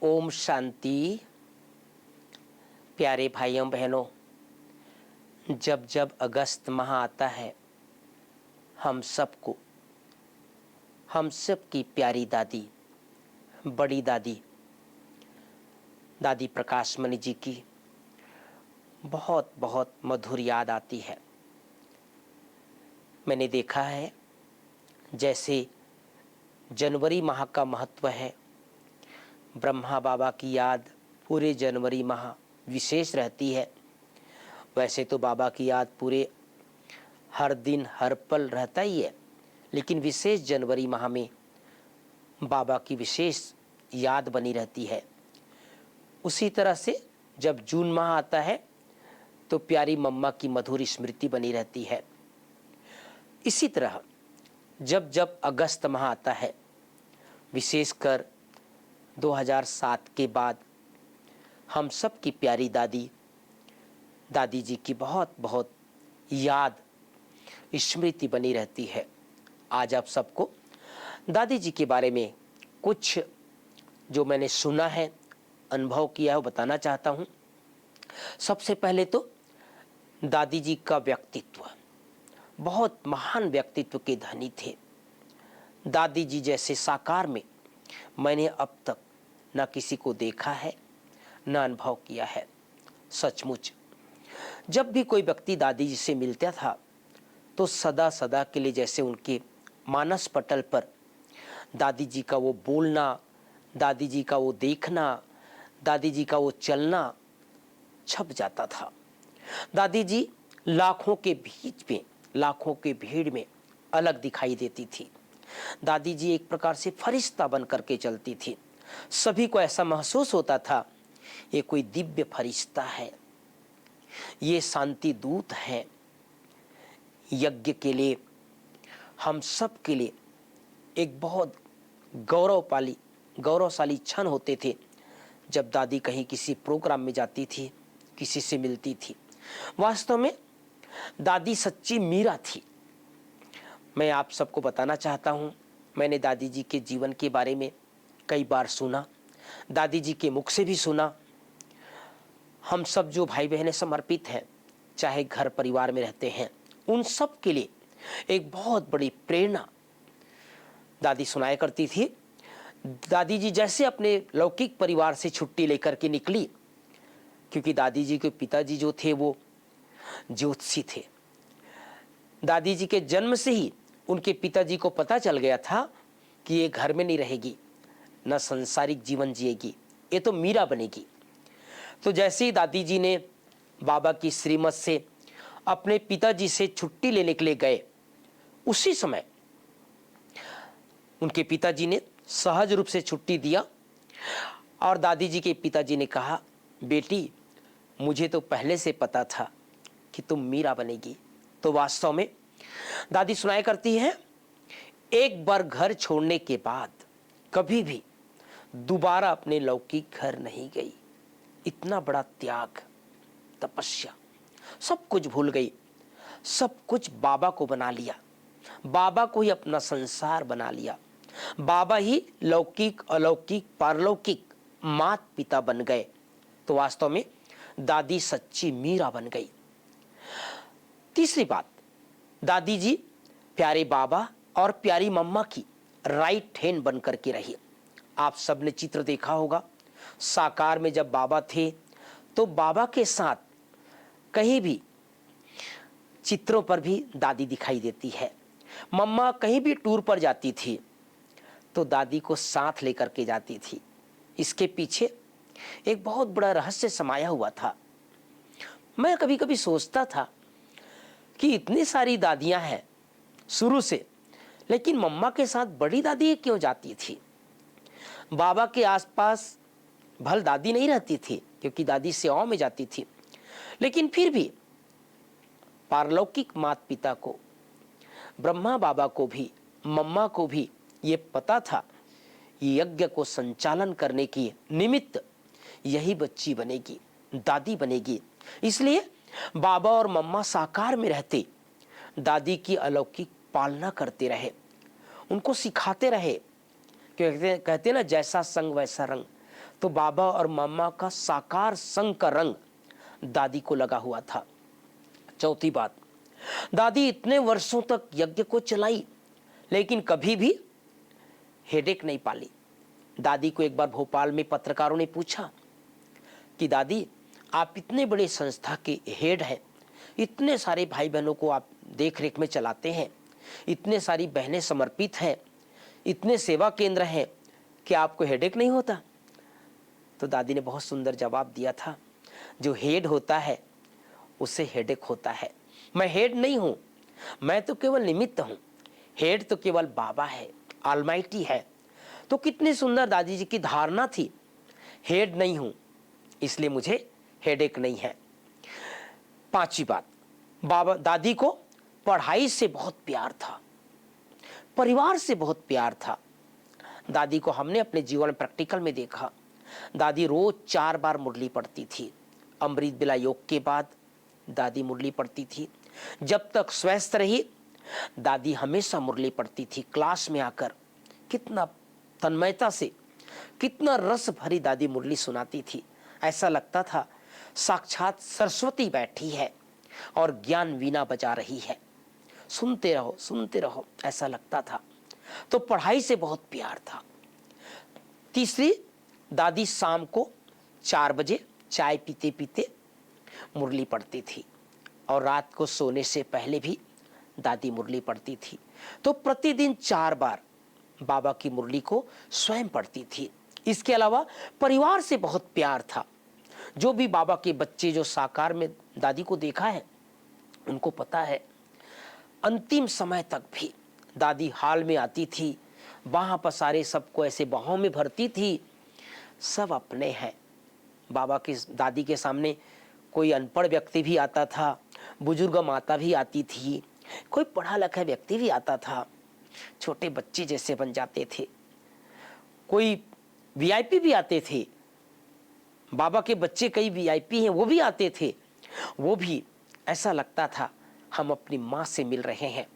ओम शांति। प्यारे भाइयों बहनों, जब जब अगस्त माह आता है, हम सबको, हम सब की प्यारी दादी, बड़ी दादी, दादी प्रकाशमणि जी की बहुत बहुत मधुर याद आती है। मैंने देखा है जैसे जनवरी माह का महत्व है, ब्रह्मा बाबा की याद पूरे जनवरी माह विशेष रहती है। वैसे तो बाबा की याद पूरे हर दिन हर पल रहता ही है, लेकिन विशेष जनवरी माह में बाबा की विशेष याद बनी रहती है। उसी तरह से जब जून माह आता है तो प्यारी मम्मा की मधुर स्मृति बनी रहती है। इसी तरह जब जब अगस्त माह आता है, विशेषकर 2007 के बाद, हम सब की प्यारी दादी, दादी जी की बहुत बहुत याद स्मृति बनी रहती है। आज आप सबको दादी जी के बारे में कुछ जो मैंने सुना है, अनुभव किया है, वो बताना चाहता हूँ। सबसे पहले तो दादी जी का व्यक्तित्व, बहुत महान व्यक्तित्व के धनी थे। दादी जी जैसे साकार में मैंने अब तक न किसी को देखा है, न अनुभव किया है। सचमुच जब भी कोई व्यक्ति दादी जी से मिलता था तो सदा सदा के लिए जैसे उनके मानस पटल पर दादी जी का वो बोलना, दादी जी का वो देखना, दादी जी का वो चलना छप जाता था। दादी जी लाखों के बीच में, लाखों के भीड़ में अलग दिखाई देती थी। दादी जी एक प्रकार से फरिश्ता बन करके चलती थी। सभी को ऐसा महसूस होता था ये कोई दिव्य फरिश्ता है, ये शांति दूत है। यज्ञ के लिए, हम सब के लिए एक बहुत गौरवशाली क्षण होते थे जब दादी कहीं किसी प्रोग्राम में जाती थी, किसी से मिलती थी। वास्तव में दादी सच्ची मीरा थी। मैं आप सबको बताना चाहता हूँ, मैंने दादी जी के जीवन के बारे में कई बार सुना, दादी जी के मुख से भी सुना। हम सब जो भाई बहनें समर्पित हैं, चाहे घर परिवार में रहते हैं, उन सब के लिए एक बहुत बड़ी प्रेरणा दादी सुनाया करती थी। दादी जी जैसे अपने लौकिक परिवार से छुट्टी लेकर के निकली, क्योंकि दादी जी के पिताजी जो थे वो ज्योतिषी थे। दादी जी के जन्म से ही उनके पिताजी को पता चल गया था कि ये घर में नहीं रहेगी, न सांसारिक जीवन जिएगी, ये तो मीरा बनेगी। तो जैसे ही दादी जी ने बाबा की श्रीमत से अपने पिताजी से छुट्टी लेने के लिए गए, उसी समय उनके पिताजी ने सहज रूप से छुट्टी दिया और दादी जी के पिताजी ने कहा, बेटी मुझे तो पहले से पता था कि तुम मीरा बनेगी। तो वास्तव में दादी सुनाया करती है, एक बार घर छोड़ने के बाद कभी भी दोबारा अपने लौकिक घर नहीं गई। इतना बड़ा त्याग, तपस्या, सब कुछ भूल गई, सब कुछ बाबा को बना लिया, बाबा को ही अपना संसार बना लिया। बाबा ही लौकिक, अलौकिक, पारलौकिक माता पिता बन गए। तो वास्तव में दादी सच्ची मीरा बन गई। तीसरी बात, दादी जी प्यारे बाबा और प्यारी मम्मा की राइट हैंड बन करके रही। आप सबने चित्र देखा होगा, साकार में जब बाबा थे तो बाबा के साथ कहीं भी चित्रों पर भी दादी दिखाई देती है। मम्मा कहीं भी टूर पर जाती थी तो दादी को साथ लेकर के जाती थी। इसके पीछे एक बहुत बड़ा रहस्य समाया हुआ था। मैं कभी कभी सोचता था कि इतनी सारी दादियां हैं शुरू से, लेकिन मम्मा के साथ बड़ी दादी क्यों जाती थी? बाबा के आसपास भल दादी नहीं रहती थी, क्योंकि दादी सेवाओं में जाती थी, लेकिन फिर भी पारलौकिक माता पिता को, ब्रह्मा बाबा को भी, मम्मा को भी ये पता था ये यज्ञ को संचालन करने की निमित्त यही बच्ची बनेगी, दादी बनेगी। इसलिए बाबा और मम्मा साकार में रहते दादी की अलौकिक पालना करते रहे, उनको सिखाते रहे। कहते ना, जैसा संग वैसा रंग। तो बाबा और मामा का साकार संग का रंग दादी को लगा हुआ था। चौथी बात, दादी इतने वर्षों तक यज्ञ को चलाई लेकिन कभी भी हेडेक नहीं पाली। दादी को एक बार भोपाल में पत्रकारों ने पूछा कि दादी, आप इतने बड़े संस्था के हेड हैं, इतने सारे भाई बहनों को आप देख रेख में चलाते हैं, इतने सारी बहनें समर्पित हैं, इतने सेवा केंद्र हैं, कि आपको हेडेक नहीं होता? तो दादी ने बहुत सुंदर जवाब दिया था, जो हेड होता है उसे हेडेक होता है। मैं हेड नहीं हूं, मैं तो केवल निमित्त हूं। हेड तो केवल बाबा है, ऑलमाइटी है। तो कितनी सुंदर दादी जी की धारणा थी, हेड नहीं हूं इसलिए मुझे हेडेक नहीं है। पांचवी बात, बाबा दादी को पढ़ाई से बहुत प्यार था, परिवार से बहुत प्यार था। दादी को हमने अपने जीवन में प्रैक्टिकल में देखा। दादी रोज 4 बार मुरली पढ़ती थी। अमृत बिला योग के बाद दादी मुरली पढ़ती थी। जब तक स्वस्थ रही दादी हमेशा मुरली पढ़ती थी। क्लास में आकर कितना तन्मयता से, कितना रस भरी दादी मुरली सुनाती थी। ऐसा लगता था साक्षात सरस्वती बैठी है और ज्ञान वीणा बजा रही है। सुनते रहो ऐसा लगता था। तो पढ़ाई से बहुत प्यार था। तीसरी, दादी शाम को 4 बजे चाय पीते पीते मुरली पढ़ती थी और रात को सोने से पहले भी दादी मुरली पढ़ती थी। तो प्रतिदिन 4 बार बाबा की मुरली को स्वयं पढ़ती थी। इसके अलावा परिवार से बहुत प्यार था। जो भी बाबा के बच्चे जो साकार में दादी को देखा है उनको पता है, अंतिम समय तक भी दादी हाल में आती थी, बाह पसारे सबको ऐसे बाहों में भरती थी। सब अपने हैं। बाबा की दादी के सामने कोई अनपढ़ व्यक्ति भी आता था, बुजुर्ग माता भी आती थी, कोई पढ़ा लिखा व्यक्ति भी आता था, छोटे बच्चे जैसे बन जाते थे। कोई वीआईपी भी आते थे। बाबा के बच्चे कई वीआईपी हैं, वो भी आते थे। वो भी ऐसा लगता था हम अपनी माँ से मिल रहे हैं,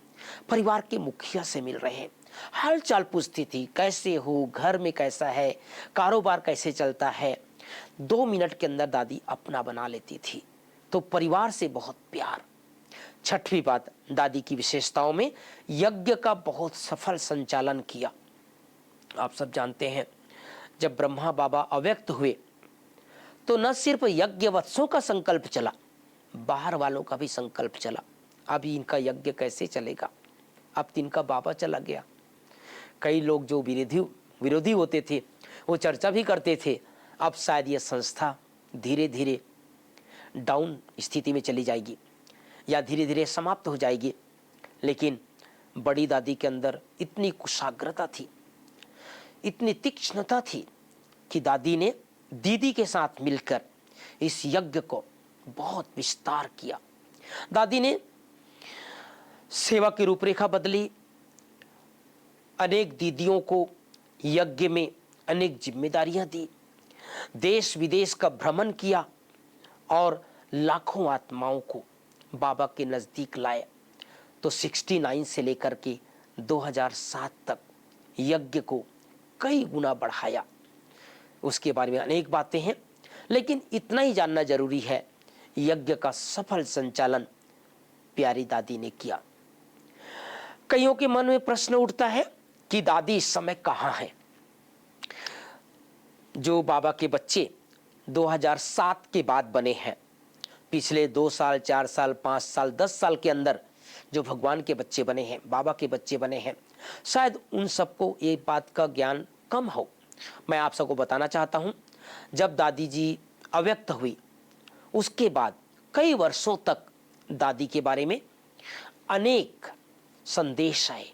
परिवार के मुखिया से मिल रहे हैं। हाल चाल पूछती थी, कैसे हो, घर में कैसा है, कारोबार कैसे चलता है। 2 मिनट के अंदर दादी अपना बना लेती थी। तो परिवार से बहुत प्यार। छठवीं बात, दादी की विशेषताओं में यज्ञ का बहुत सफल संचालन किया। आप सब जानते हैं, जब ब्रह्मा बाबा अव्यक्त हुए तो न सिर्फ यज्ञ वत्सों का संकल्प चला, बाहर वालों का भी संकल्प चला। अभी इनका यज्ञ कैसे चलेगा, अब तो इनका बाबा चला गया। कई लोग जो विरोधी होते थे वो चर्चा भी करते थे, अब शायद ये संस्था धीरे धीरे डाउन स्थिति में चली जाएगी या धीरे धीरे समाप्त हो जाएगी। लेकिन बड़ी दादी के अंदर इतनी कुशाग्रता थी, इतनी तीक्ष्णता थी कि दादी ने दीदी के साथ मिलकर इस यज्ञ को बहुत विस्तार किया। दादी ने सेवा की रूपरेखा बदली, अनेक दीदियों को यज्ञ में अनेक जिम्मेदारियां दी, देश विदेश का भ्रमण किया और लाखों आत्माओं को बाबा के नजदीक लाए। तो 69 से लेकर के 2007 तक यज्ञ को कई गुना बढ़ाया। उसके बारे में अनेक बातें हैं, लेकिन इतना ही जानना जरूरी है, यज्ञ का सफल संचालन प्यारी दादी ने किया। कईयों के मन में प्रश्न उठता है कि दादी इस समय कहां है। जो बाबा के बच्चे 2007 के बाद बने हैं, पिछले 2 साल, 4 साल, 5 साल, 10 साल के अंदर जो भगवान के बच्चे बने हैं, बाबा के बच्चे बने हैं, शायद उन सबको ये बात का ज्ञान कम हो। मैं आप सबको बताना चाहता हूं, जब दादी जी अव्यक्त हुई उसके बाद कई वर्षों तक दादी के बारे में अनेक संदेश आए।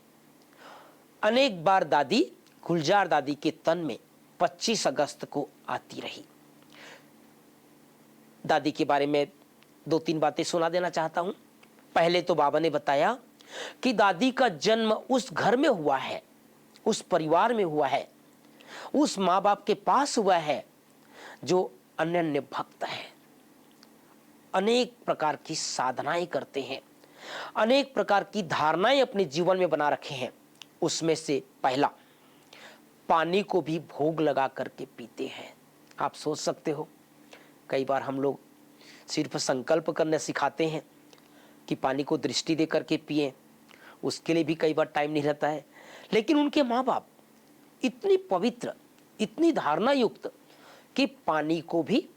अनेक बार दादी गुलजार दादी के तन में 25 अगस्त को आती रही। दादी के बारे में 2-3 बातें सुना देना चाहता हूं। पहले तो बाबा ने बताया कि दादी का जन्म उस घर में हुआ है, उस परिवार में हुआ है, उस माँ बाप के पास हुआ है जो अनन्य भक्त है, अनेक प्रकार की साधनाएं करते हैं, अनेक प्रकार की धारणाएं अपने जीवन में बना रखे हैं। उसमें से पहला, पानी को भी भोग लगा करके पीते हैं। आप सोच सकते हो, कई बार हम लोग सिर्फ संकल्प करने सिखाते हैं कि पानी को दृष्टि दे करके पिएं, उसके लिए भी कई बार टाइम नहीं रहता है। लेकिन उनके माँ बाप इतनी पवित्र, इतनी धारणा युक्त कि पानी को भी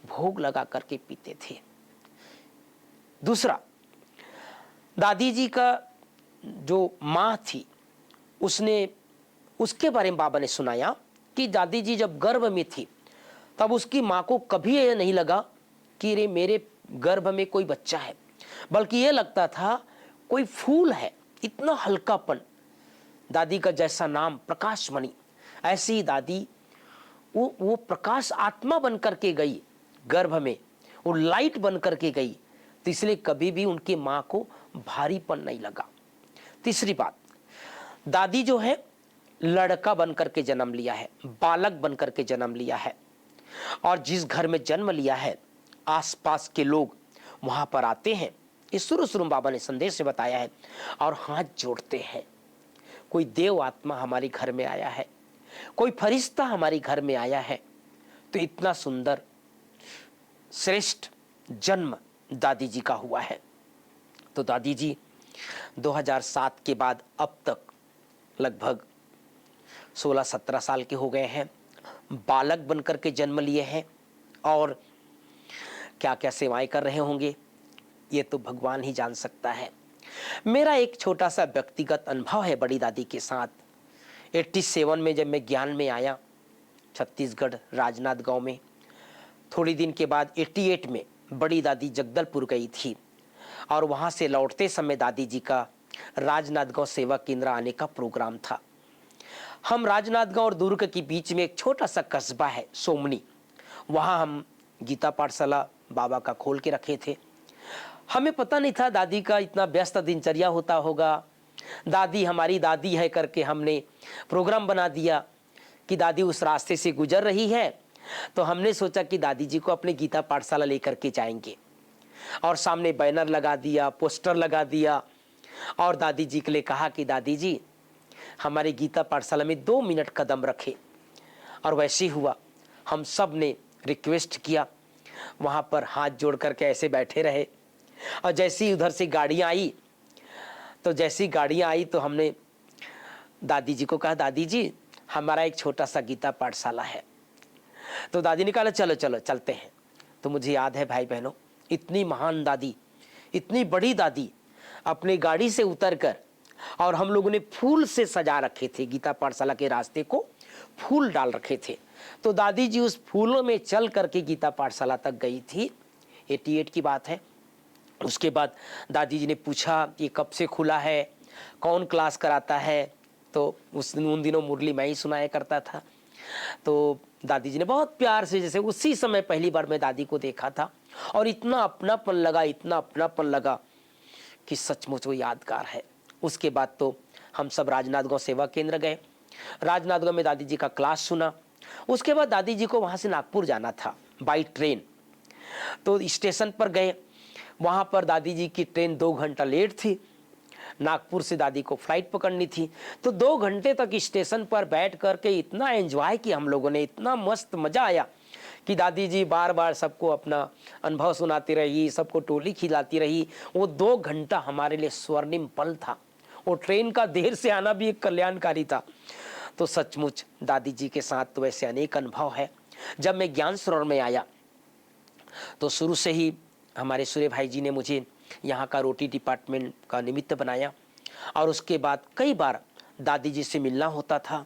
भोग लगा करके पीते थे। दूसरा, दादी जी का जो माँ थी, उसके बारे में बाबा ने सुनाया कि दादी जी जब गर्भ में थी तब उसकी माँ को कभी यह नहीं लगा कि रे मेरे गर्भ में कोई बच्चा है, बल्कि यह लगता था कोई फूल है। इतना हल्कापन। दादी का जैसा नाम प्रकाशमणि, ऐसी ही दादी वो प्रकाश आत्मा बन करके गई गर्भ में, वो लाइट बन करके गई, तो इसलिए कभी भी उनकी माँ को भारीपन नहीं लगा। तीसरी बात, दादी जो है लड़का बन करके जन्म लिया है, बालक बन करके जन्म लिया है, और जिस घर में जन्म लिया है आसपास के लोग वहां पर आते हैं। इस शुरू बाबा ने संदेश में बताया है, और हाथ जोड़ते हैं। कोई देव आत्मा हमारे घर में आया है, कोई फरिश्ता हमारे घर में आया है। तो इतना सुंदर श्रेष्ठ जन्म दादी जी का हुआ है। तो दादी जी 2007 के बाद अब तक लगभग 16-17 साल के हो गए हैं, बालक बनकर के जन्म लिए हैं, और क्या क्या सेवाएं कर रहे होंगे ये तो भगवान ही जान सकता है। मेरा एक छोटा सा व्यक्तिगत अनुभव है बड़ी दादी के साथ। 87 में जब मैं ज्ञान में आया छत्तीसगढ़ राजनांद गांव में, थोड़ी दिन के बाद 88 में बड़ी दादी जगदलपुर गई थी, और वहां से लौटते समय दादी जी का राजनांद गांव सेवा केंद्र आने का प्रोग्राम था। हम राजनांद गांव और दुर्ग के बीच में एक छोटा सा कस्बा है सोमनी, वहां हम गीता पाठशाला बाबा का खोल के रखे थे। हमें पता नहीं था दादी का इतना व्यस्त दिनचर्या होता होगा। दादी हमारी दादी है करके हमने प्रोग्राम बना दिया कि दादी उस रास्ते से गुजर रही है, तो हमने सोचा कि दादी जी को अपने गीता पाठशाला लेकर के जाएंगे, और सामने बैनर लगा दिया, पोस्टर लगा दिया, और दादी जी के लिए कहा कि दादी जी हमारे गीता पाठशाला में 2 मिनट कदम रखे। और वैसे ही हुआ। हम सब ने रिक्वेस्ट किया, वहाँ पर हाथ जोड़ करके ऐसे बैठे रहे, और जैसी ही उधर से गाड़ियाँ आई तो हमने दादी जी को कहा, दादी जी हमारा एक छोटा सा गीता पाठशाला है। तो दादी ने कहा चलो चलो चलते हैं। तो मुझे याद है भाई बहनों, इतनी महान दादी, इतनी बड़ी दादी अपनी गाड़ी से उतरकर, और हम लोगों ने फूल से सजा रखे थे गीता पाठशाला के रास्ते को, फूल डाल रखे थे। तो दादी जी उस फूलों में चल करके गीता पाठशाला तक गई थी। 88 की बात है। उसके बाद दादी जी ने पूछा ये कब से खुला है, कौन क्लास कराता है। तो उन दिनों मुरली मैं ही सुनाया करता था। तो दादी जी ने बहुत प्यार से, जैसे उसी समय पहली बार मैं दादी को देखा था, और इतना अपनापन लगा कि सचमुच वो यादगार है। उसके बाद तो हम सब राजनांदगांव सेवा केंद्र गए, राजनांदगांव में दादी जी का क्लास सुना। उसके बाद दादी जी को वहाँ से नागपुर जाना था बाई ट्रेन। तो स्टेशन पर गए, वहाँ पर दादी जी की ट्रेन 2 घंटा लेट थी। नागपुर से दादी को फ्लाइट पकड़नी थी। तो 2 घंटे तक स्टेशन पर बैठ करके इतना एंजॉय किया हम लोगों ने, इतना मस्त मजा आया कि दादी जी बार बार सबको अपना अनुभव सुनाती रही, सबको टोली खिलाती रही। वो 2 घंटा हमारे लिए स्वर्णिम पल था। वो ट्रेन का देर से आना भी एक कल्याणकारी था। तो सचमुच दादी जी के साथ तो वैसे अनेक अनुभव है। जब मैं ज्ञान सरोवर में आया तो शुरू से ही हमारे सूर्य भाई जी ने मुझे यहाँ का रोटी डिपार्टमेंट का निमित्त बनाया, और उसके बाद कई बार दादी जी से मिलना होता था।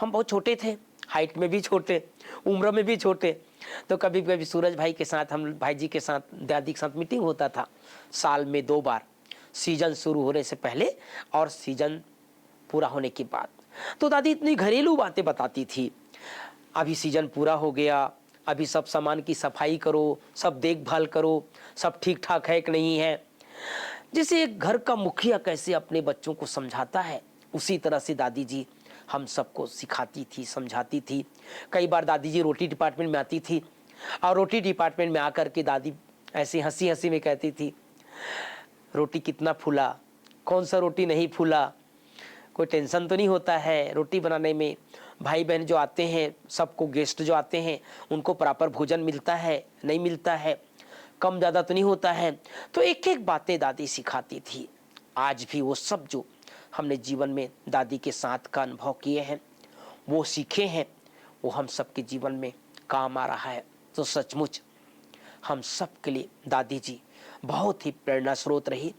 हम बहुत छोटे थे, हाइट में भी छोटे, उम्र में भी छोटे। तो कभी कभी सूरज भाई के साथ, हम भाई जी के साथ, दादी के साथ मीटिंग होता था साल में 2 बार, सीजन शुरू होने से पहले और सीजन पूरा होने के बाद। तो दादी इतनी घरेलू बातें बताती थी, अभी सीजन पूरा हो गया, अभी सब सामान की सफाई करो, सब देखभाल करो, सब ठीक ठाक है कि नहीं है। जैसे एक घर का मुखिया कैसे अपने बच्चों को समझाता है, उसी तरह से दादी जी हम सबको सिखाती थी, समझाती थी। कई बार दादी जी रोटी डिपार्टमेंट में आती थी, और रोटी डिपार्टमेंट में आकर के दादी ऐसी हंसी हंसी में कहती थी, रोटी कितना फूला, कौन सा रोटी नहीं फूला, कोई टेंशन तो नहीं होता है रोटी बनाने में। भाई बहन जो आते हैं, सबको गेस्ट जो आते हैं, उनको प्रॉपर भोजन मिलता है, नहीं मिलता है, कम ज़्यादा तो नहीं होता है। तो एक एक बातें दादी सिखाती थी। आज भी वो सब जो हमने जीवन में दादी के साथ का अनुभव किए हैं, वो सीखे हैं, वो हम सबके जीवन में काम आ रहा है। तो सचमुच हम सब के लिए दादी जी बहुत ही प्रेरणा स्रोत रही।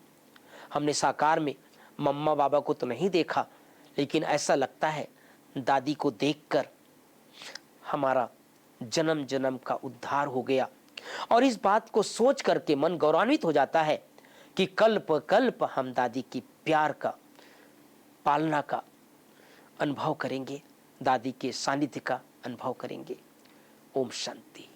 हमने साकार में मम्मा बाबा को तो नहीं देखा, लेकिन ऐसा लगता है दादी को देखकर हमारा जन्म जन्म का उद्धार हो गया। और इस बात को सोच करके मन गौरवान्वित हो जाता है कि कल्प कल्प हम दादी की प्यार का, पालना का अनुभव करेंगे, दादी के सानिध्य का अनुभव करेंगे। ओम शांति।